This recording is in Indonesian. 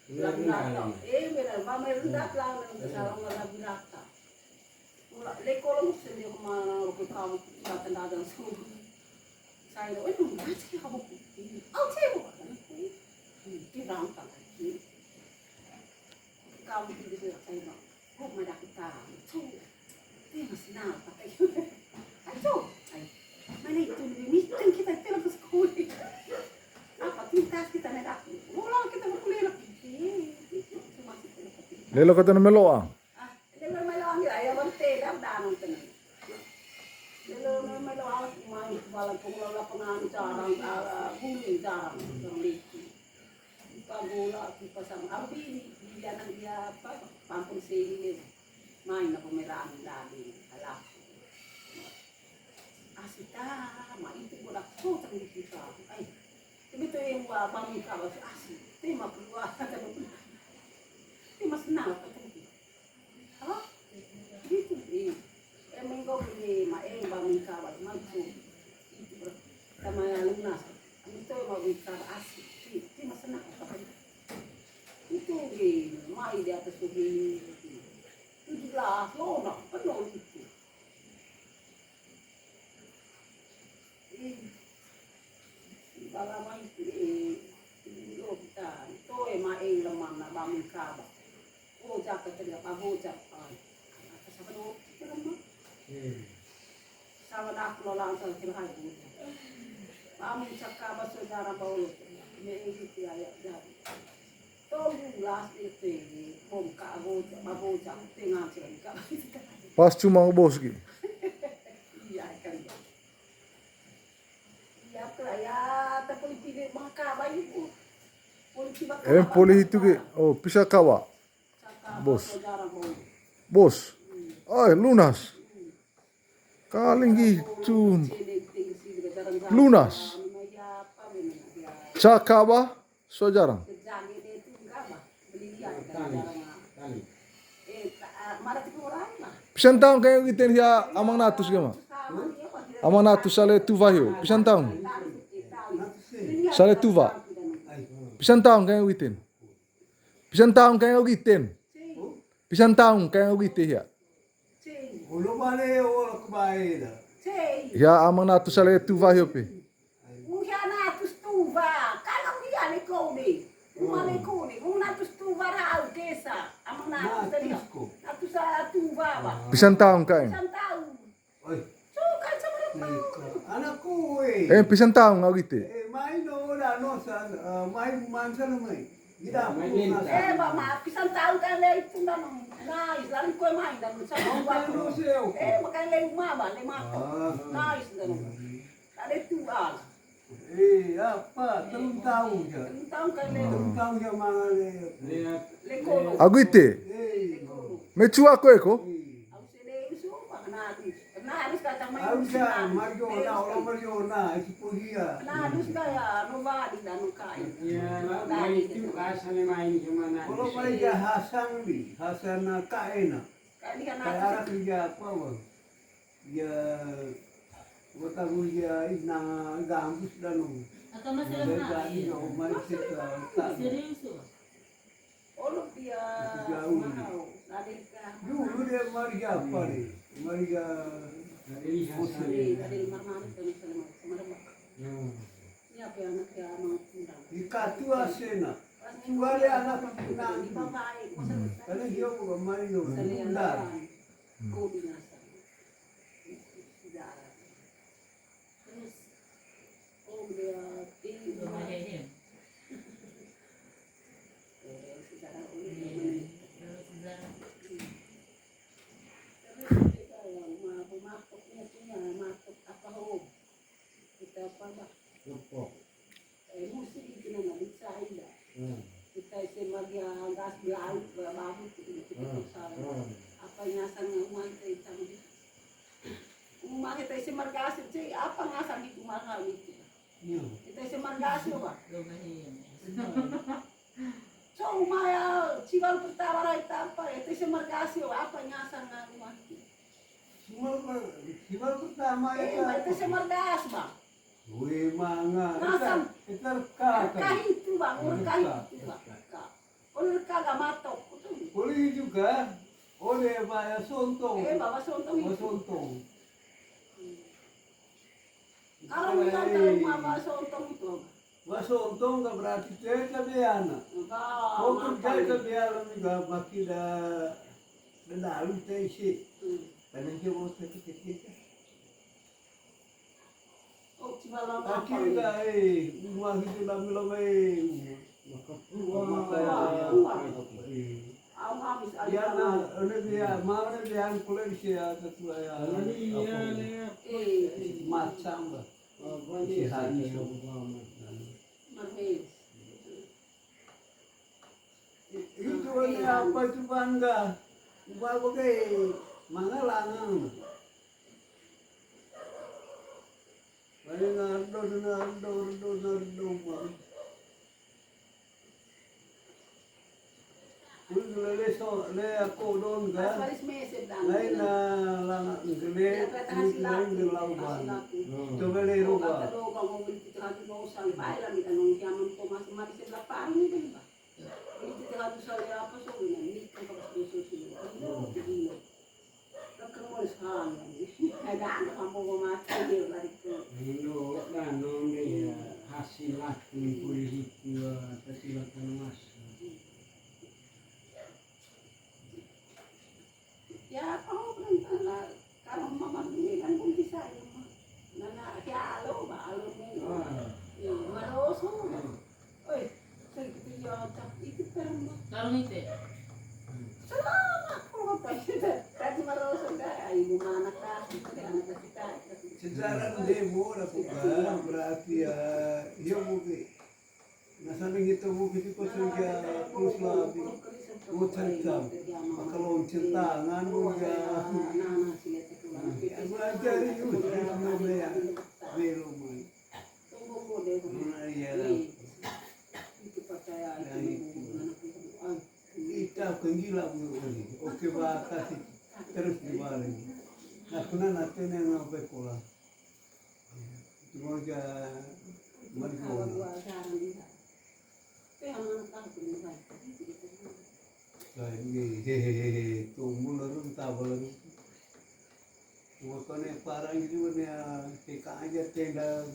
Lagunata. Benar, mama rendah lang ng kasama ng lagunata. Lekolong sendiri kemana ke kamu datang datang semua. Saya nanti kamu saya bukan tirang lagi. Kamu tidak bisa saya nak. Kok mana kita? Dia masih nak pakai. Ayo, mana itu meeting kita terus ke sekolah. Apa tintas kita nak? Mulai kita berkuliah lagi. Lelo ka to na meloa. Lelo meloa ngira ya bante dam danong tenan. Lelo meloa mai balang pungla lapangan jarang bumi jarang terlihat. Pagula pasang ambi dia nang dia apa pampung sini main na pemeraan lagi alak. Asita mai itu bola so tang kita. Ai. Begitu yang bangun kawas asli. Tema keluar mas senang apa tadi? Hah? Gitu sih. Minggu ini bangun kawas mampu. Sama lunas. Itu bangun kawas asli. Mas senang apa tadi? Itu mai di atas begini. 17 lona penuh itu. Kalau mai lo kita itu mai lemah na bangun kawas. Bocah ketika Pak Bocah, siapa dulu? Sama nak lolang sama kira itu. Kami cakap bahasa saudara Paulus, ini itu ayat jadi. Tolonglah itu bom Pak Bocah tengah cerita. Pas cuma bos ki. Iya kan ya. Iya kerja tapi pilih maka bayi Poli itu ki, pisah kawa. Bos. Bos. Ay, lunas. Kaling gitu. Lunas. Cakaba, so jarang. Pisan tahun kayak gitu ya amang natus gama. Amang natus sale tuva hiu. Pisan tahun. Sale tuva. Pisan tahun kayak gitu. Pisan tahun kayak gitu. Pisan tahun kayak gitu ya. Ulo male o kubaida. Ya amang natus sale tuva hiu pe. Uya natus tuva. Kalau dia le kode. Umale kode. Natus tuva rau desa. Amang natus tadi. Natus tuva ba. Pisan tahun kayak. Pisan tahun. Oi. So kan sama Anakku Pisan tahun ngau gitu. main no la no san main mansa no mai. Gida Mama, pisan tahun kan le itu dan nice. Lalu kau main dan sama no seu. makan le mama, le makan. Nice dan. Ada tuan. Apa? Telung tahun je. Tahun kan le. Telung tahun je mangale. Le kono. Aku itu. Mecua aku eko. Aku sede isu panadi. Naris kata main. Ausa Mario na ola Mario na ikipugia. Naris kaya novadi dan nukai. Main itu asal main cuma Ola Mario Hasan bi, Hasan kaena. Kali kan Kaya kerja apa bang? Ya, kota kerja ina gambus dan Atau masalah jadi no Mario kita. serius tuh. Olo dia Jauh. mahal. Nadika. Dulu dia Maria apa nih? Maria dari hasil. Dari mana dan sama. Ini apa yang anak ya mau undang. ikatu asena. Suare anak pinang. Di bapak Karena dia bukan Mario. Salian Undar. koordinasi. Sejarah. Terus dia tinggi Lumayan ya. sejarah masuk apa home kita apa bah musik itu nggak bisa ida kita semagia gas biau babu kita apa ngasang umat kita umat kita semargas itu apa ngasang itu mahal itu kita semargas pak Lumayan. so umaya cival pertama itu apa itu semargas apa ngasang umat Simal pertama itu semargas bang Wih manga. Nasam. Itar kata. Kahit bang, orang kaya itu bang. Orang kagak matok, itu. Boleh juga. Oleh Pak Sontong. Bawa sontong Pak itu. Sontong. Kalau bukan kalau bawa sontong itu, Pak Sontong nggak berarti saya kebiana. Mungkin saya kebiana juga makin dah dalu saya sih. Karena dia mau sakit-sakit. Oh, cuma lama apa Akhirnya ini? nggak rumah itu lama-lama Aku habis ada ya sama. na ini dia mau dia kuliah dia ketua ya macam lah si hari Mahir. itu ini apa coba enggak bagai mangalangan banyak nado le ako doon ka Asalis meses dan. lain na lang gele lain ng lauban to bele ruba Kalau kamu beli tiga ratus mau sampai lah kita nong zaman kau masih masih sebelah paru ni kan pak. Beli tiga ratus saya apa so ini kan kalau susu susu ini begini. Kalau mau sekarang ada anak kamu mau mati dia lari ke. Indo dan non dia hasil laki polisi itu tersilakan mas. Ya kamu berantala kalau mama ini kan pun bisa ya mah. Nana ya alo alo ni. Maroso. Oi, saya kita ya tak itu kan. Karung itu. Selamat kau apa sih? Tadi maroso dah ibu mana kah? Anak kita. sejarah demo na po ka berarti ya mungkin nasa nangito mo kasi ko sa terus labi mo cerita kalau cintangan mo ya belajar yun ano ya pero mo ya ita kengila mo oke ba kasi terus di balik aku na natin yang apa pula cuma aja marijuana hehehe tumbuh lalu tabal lalu makanya parang itu nih kayak aja tenda